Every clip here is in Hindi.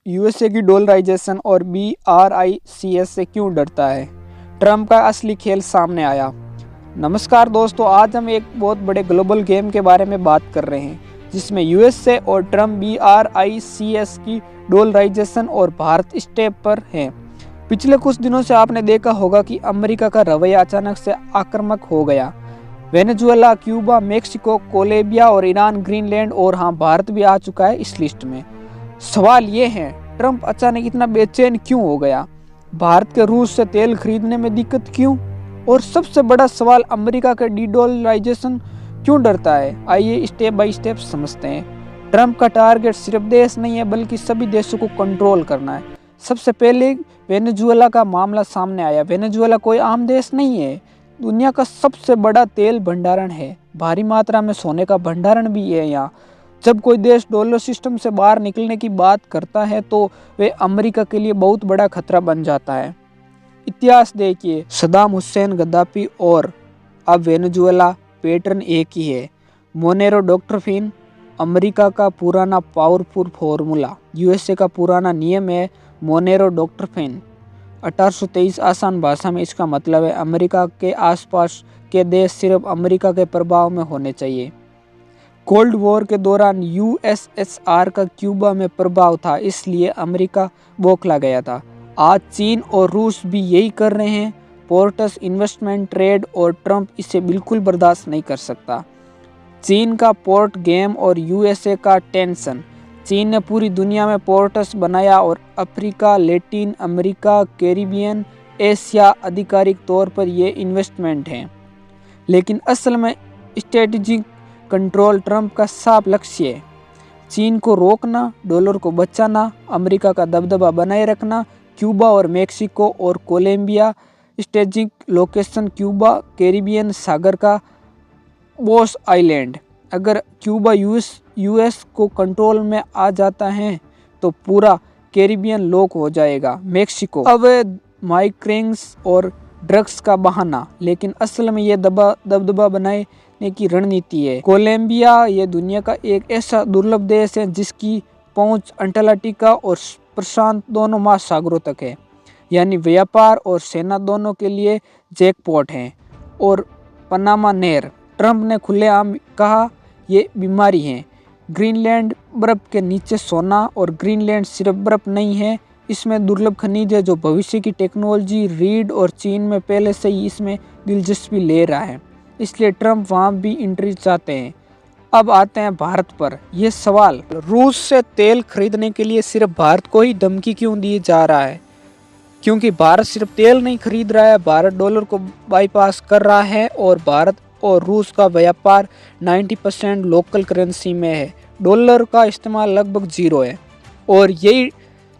यूएसए की डॉलराइजेशन और BRICS से क्यों डरता है? ट्रंप का असली खेल सामने आया। नमस्कार दोस्तों, आज हम एक बहुत बड़े ग्लोबल गेम के बारे में बात कर रहे हैं जिसमें यूएसए और ट्रंप BRICS की डॉलराइजेशन और भारत स्टेप पर हैं। पिछले कुछ दिनों से आपने देखा होगा कि अमेरिका का रवैया अचानक से आक्रामक हो गया। वेनेजुएला, क्यूबा, मेक्सिको, कोलंबिया और ईरान, ग्रीनलैंड और हाँ, भारत भी आ चुका है इस लिस्ट में। सवाल ये है, ट्रंप अचानक इतना बेचैन क्यों हो गया? भारत के रूस से तेल खरीदने में दिक्कत क्यों? और सबसे बड़ा सवाल, अमेरिका के डीडॉलराइजेशन क्यों डरता है? आइए स्टेप बाय स्टेप समझते हैं। ट्रंप का टारगेट सिर्फ देश नहीं है बल्कि सभी देशों को कंट्रोल करना है। सबसे पहले वेनेजुएला का मामला सामने आया। वेनेजुएला कोई आम देश नहीं है, दुनिया का सबसे बड़ा तेल भंडारण है। भारी मात्रा में सोने का भंडारण भी है यहाँ। जब कोई देश डॉलर सिस्टम से बाहर निकलने की बात करता है तो वे अमेरिका के लिए बहुत बड़ा खतरा बन जाता है। इतिहास देखिए, सद्दाम हुसैन, गद्दाफी और अब वेनेजुएला, पैटर्न एक ही है। मोनेरो डॉक्ट्रिन अमेरिका का पुराना पावरफुल फॉर्मूला, यूएसए का पुराना नियम है मोनेरो डॉक्ट्रिन। 1823 आसान भाषा में इसका मतलब है अमेरिका के आसपास के देश सिर्फ अमेरिका के प्रभाव में होने चाहिए। कोल्ड वॉर के दौरान यूएसएसआर का क्यूबा में प्रभाव था, इसलिए अमेरिका बौखला गया था। आज चीन और रूस भी यही कर रहे हैं। पोर्ट्स, इन्वेस्टमेंट, ट्रेड और ट्रंप इसे बिल्कुल बर्दाश्त नहीं कर सकता। चीन का पोर्ट गेम और यूएसए का टेंशन। चीन ने पूरी दुनिया में पोर्ट्स बनाया और Africa, Latin America, Caribbean, Asia आधिकारिक तौर पर ये इन्वेस्टमेंट हैं। लेकिन असल में स्ट्रेटेजिक कंट्रोल ट्रंप का साफ लक्ष्य है। चीन को रोकना, डॉलर को बचाना, अमेरिका का दबदबा बनाए रखना। क्यूबा और मेक्सिको और Colombia strategic location, Cuba Caribbean सागर का बॉस आइलैंड। अगर क्यूबा यूएस को कंट्रोल में आ जाता है तो पूरा कैरिबियन लॉक हो जाएगा। मेक्सिको अवैध माइग्रेंट्स और ड्रग्स का बहाना, लेकिन असल में ये दबदबा बनाने की रणनीति है। कोलंबिया ये दुनिया का एक ऐसा दुर्लभ देश है जिसकी पहुंच अंटार्कटिका और प्रशांत दोनों महासागरों तक है, यानी व्यापार और सेना दोनों के लिए जैकपॉट है। और पनामा नहर, ट्रंप ने खुलेआम कहा ये बीमारी है। ग्रीनलैंड बर्फ के नीचे सोना, और ग्रीनलैंड सिर्फ बर्फ नहीं है, इसमें दुर्लभ खनिज है जो भविष्य की टेक्नोलॉजी रीड, और चीन में पहले से ही इसमें दिलचस्पी ले रहा है, इसलिए ट्रंप वहाँ भी एंट्री चाहते हैं। अब आते हैं भारत पर। यह सवाल, रूस से तेल खरीदने के लिए सिर्फ भारत को ही धमकी क्यों दी जा रहा है? क्योंकि भारत सिर्फ तेल नहीं खरीद रहा है, भारत डॉलर को बाईपास कर रहा है और भारत और रूस का व्यापार 90% लोकल करेंसी में है। डॉलर का इस्तेमाल लगभग जीरो है और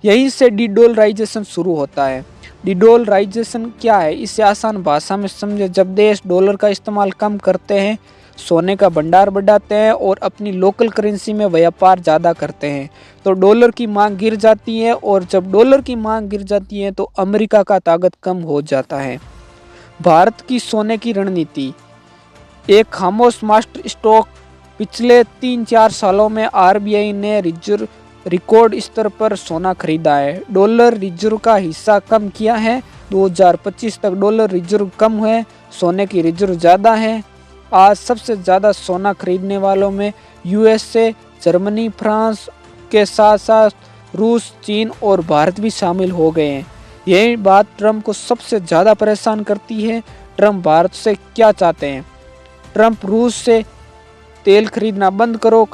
यहीं से डीडॉलराइजेशन शुरू होता है। डीडॉलराइजेशन क्या है, इसे आसान भाषा में समझे। जब देश डॉलर का इस्तेमाल कम करते हैं, सोने का भंडार बढ़ाते हैं और अपनी लोकल करेंसी में व्यापार ज़्यादा करते हैं तो डॉलर की मांग गिर जाती है, और जब डॉलर की मांग गिर जाती है तो अमेरिका का ताकत कम हो जाता है। भारत की सोने की रणनीति, एक खामोश मास्टर स्टॉक। पिछले 3-4 सालों में आरबीआई ने रिकॉर्ड स्तर पर सोना खरीदा है। डॉलर रिजर्व का हिस्सा कम किया है। 2025 तक डॉलर रिजर्व कम हुए, सोने की रिजर्व ज़्यादा है। आज सबसे ज़्यादा सोना खरीदने वालों में यूएसए, जर्मनी, फ्रांस के साथ साथ रूस, चीन और भारत भी शामिल हो गए हैं। यही बात ट्रंप को सबसे ज़्यादा परेशान करती है। ट्रंप भारत से क्या चाहते हैं? ट्रंप रूस से तेल खरीदना बंद करो,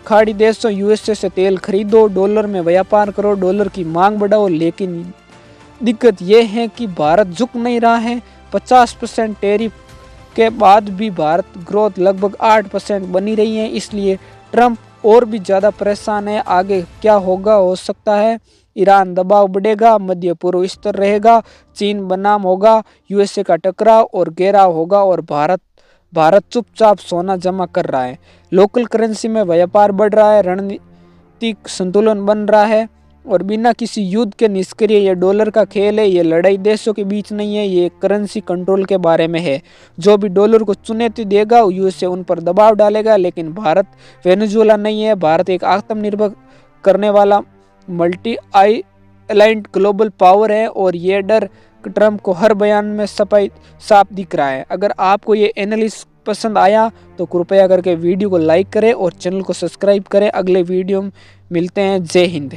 खाड़ी देशों यूएसए से तेल खरीदो, डॉलर में व्यापार करो, डॉलर की मांग बढ़ाओ। लेकिन दिक्कत यह है कि भारत झुक नहीं रहा है। 50% टैरिफ के बाद भी भारत ग्रोथ लगभग 8% बनी रही है, इसलिए ट्रंप और भी ज़्यादा परेशान है। आगे क्या होगा, हो सकता है ईरान दबाव बढ़ेगा, मध्य पूर्व स्थिर रहेगा, चीन बनाम होगा, यूएसए का टकराव और घेराव होगा, और भारत चुपचाप सोना जमा कर रहा है, लोकल करेंसी में व्यापार बढ़ रहा है, रणनीतिक संतुलन बन रहा है और बिना किसी युद्ध के निष्क्रिय। ये डॉलर का खेल है, ये लड़ाई देशों के बीच नहीं है, ये करेंसी कंट्रोल के बारे में है। जो भी डॉलर को चुनौती देगा यूएसए उन पर दबाव डालेगा। लेकिन भारत वेनेजुएला नहीं है, भारत एक आत्मनिर्भर करने वाला मल्टी आइलैंड ग्लोबल पावर है और ये डर ट्रम्प को हर बयान में साफ दिख रहा है। अगर आपको ये एनालिसिस पसंद आया तो कृपया करके वीडियो को लाइक करें और चैनल को सब्सक्राइब करें। अगले वीडियो में मिलते हैं। जय हिंद।